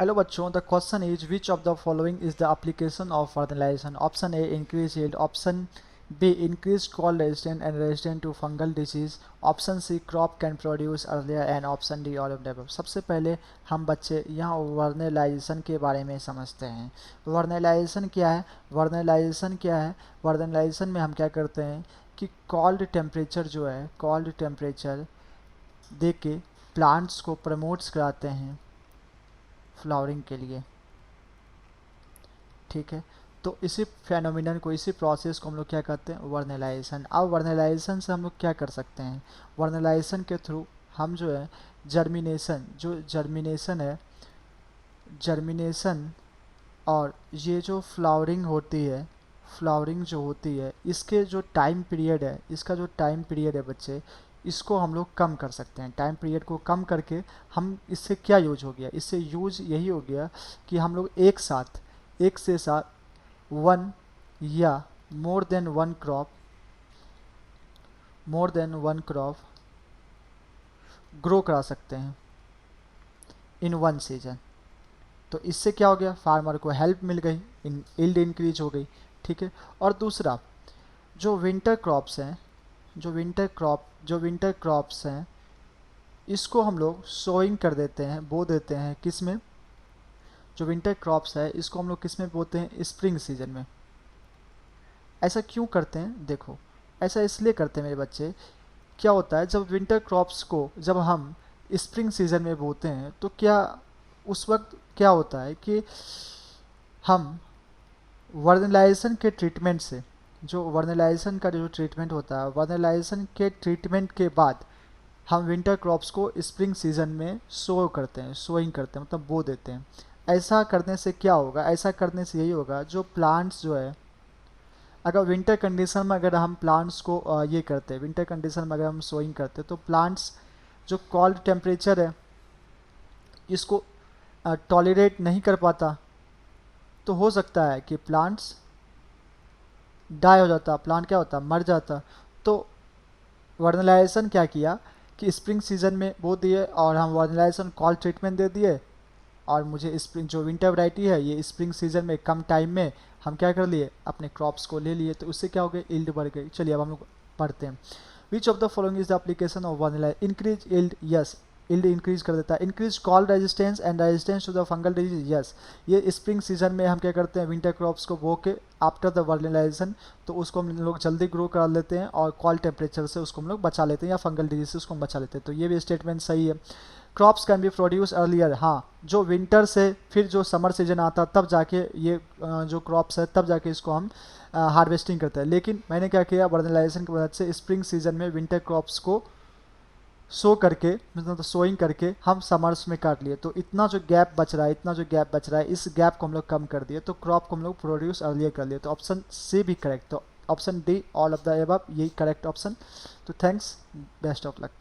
Hello बच्चों, the question is which of the following is the application of fertilisation. Option A increase yield, option B increase cold resistant and resistant to fungal disease, option C crop can produce earlier and option D all of the above. सबसे पहले हम बच्चे यहाँ vernalization के बारे में समझते हैं। वर्नलाइजेशन क्या है? वर्नलाइजेशन क्या है? वर्नलाइजेशन में हम क्या करते हैं कि कॉल्ड टेम्परेचर जो है, कॉल्ड टेम्परेचर दे के प्लांट्स को प्रमोट्स कराते हैं फ्लावरिंग के लिए। ठीक है, तो इसी फेनोमिनन को, इसी प्रोसेस को हम लोग क्या कहते हैं? वर्नलाइजेशन। अब वर्नलाइजेशन से हम लोग क्या कर सकते हैं? वर्नलाइजेशन के थ्रू हम जो है जर्मिनेशन, जो जर्मिनेशन है, जर्मिनेशन और ये जो फ्लावरिंग होती है, फ्लावरिंग जो होती है, इसके जो टाइम पीरियड है, इसका जो टाइम पीरियड है बच्चे, इसको हम लोग कम कर सकते हैं। टाइम पीरियड को कम करके हम, इससे क्या यूज हो गया? इससे यूज यही हो गया कि हम लोग एक साथ, एक से साथ वन या more than one crop, more than one crop grow करा सकते हैं इन वन सीजन। तो इससे क्या हो गया? फार्मर को हेल्प मिल गई, यील्ड इंक्रीज हो गई। ठीक है, और दूसरा जो विंटर क्रॉप्स हैं, जो विंटर क्रॉप्स हैं, इसको हम लोग सोइंग कर देते हैं, बो देते हैं किस में? जो विंटर क्रॉप्स है इसको हम लोग किस में बोते हैं? स्प्रिंग सीजन में। ऐसा क्यों करते हैं? देखो, ऐसा इसलिए करते हैं मेरे बच्चे, क्या होता है जब विंटर क्रॉप्स को जब हम स्प्रिंग सीजन में बोते हैं तो क्या उस वक्त क्या होता है कि हम वर्नलाइजेशन के ट्रीटमेंट से, जो वर्नलाइजेशन का जो ट्रीटमेंट होता है, वर्नलाइजेशन के ट्रीटमेंट के बाद हम विंटर क्रॉप्स को स्प्रिंग सीजन में सो करते हैं, सोइंग करते हैं, मतलब बो देते हैं। ऐसा करने से क्या होगा? ऐसा करने से यही होगा, जो प्लांट्स जो है, अगर विंटर कंडीशन में अगर हम प्लांट्स को ये करते हैं, विंटर कंडीशन में अगर हम सोइंग करते हैं, तो प्लांट्स जो कोल्ड टेम्परेचर है इसको टॉलरेट नहीं कर पाता, तो हो सकता है कि प्लांट्स डाई हो जाता, प्लांट क्या होता? मर जाता। तो वर्नलाइजेशन क्या किया कि स्प्रिंग सीजन में बो दिए और हम वर्नलाइजेशन कॉल ट्रीटमेंट दे दिए, और मुझे स्प्रिंग जो विंटर वैरायटी है ये स्प्रिंग सीजन में कम टाइम में हम क्या कर लिए? अपने क्रॉप्स को ले लिए, तो उससे क्या हो गया? यील्ड बढ़ गई। चलिए अब हम लोग पढ़ते हैं। Which of the following is the application of vernalise? Increase yield, yes, yield increase कर देता है। Increase cold resistance and resistance to the fungal disease, yes, ये स्प्रिंग सीजन में हम क्या करते हैं? विंटर क्रॉप्स को बो के आफ्टर द वर्नलाइजेशन, तो उसको हम लोग जल्दी ग्रो करा लेते हैं और कॉल टेम्परेचर से उसको हम लोग बचा लेते हैं, या फंगल डिजीज से उसको हम बचा लेते हैं। तो ये भी स्टेटमेंट सही है। Crops can be produce earlier, हाँ, जो विंटर से फिर जो समर सीजन आता तब जाके ये जो क्रॉप्स है तब जाके इसको हम हार्वेस्टिंग करते हैं। लेकिन मैंने क्या किया? वर्नलाइजेशन की मदद से स्प्रिंग सीजन में विंटर क्रॉप्स को सो करके, मतलब सोइंग करके हम समर्स में काट लिए। तो इतना जो गैप बच रहा है, इतना जो गैप बच रहा है, इस गैप को हम लोग कम कर दिए, तो क्रॉप को हम लोग प्रोड्यूस अर्लियर कर लिए। तो ऑप्शन सी भी करेक्ट, तो option D all of the above यही करेक्ट ऑप्शन। तो थैंक्स, बेस्ट ऑफ लक।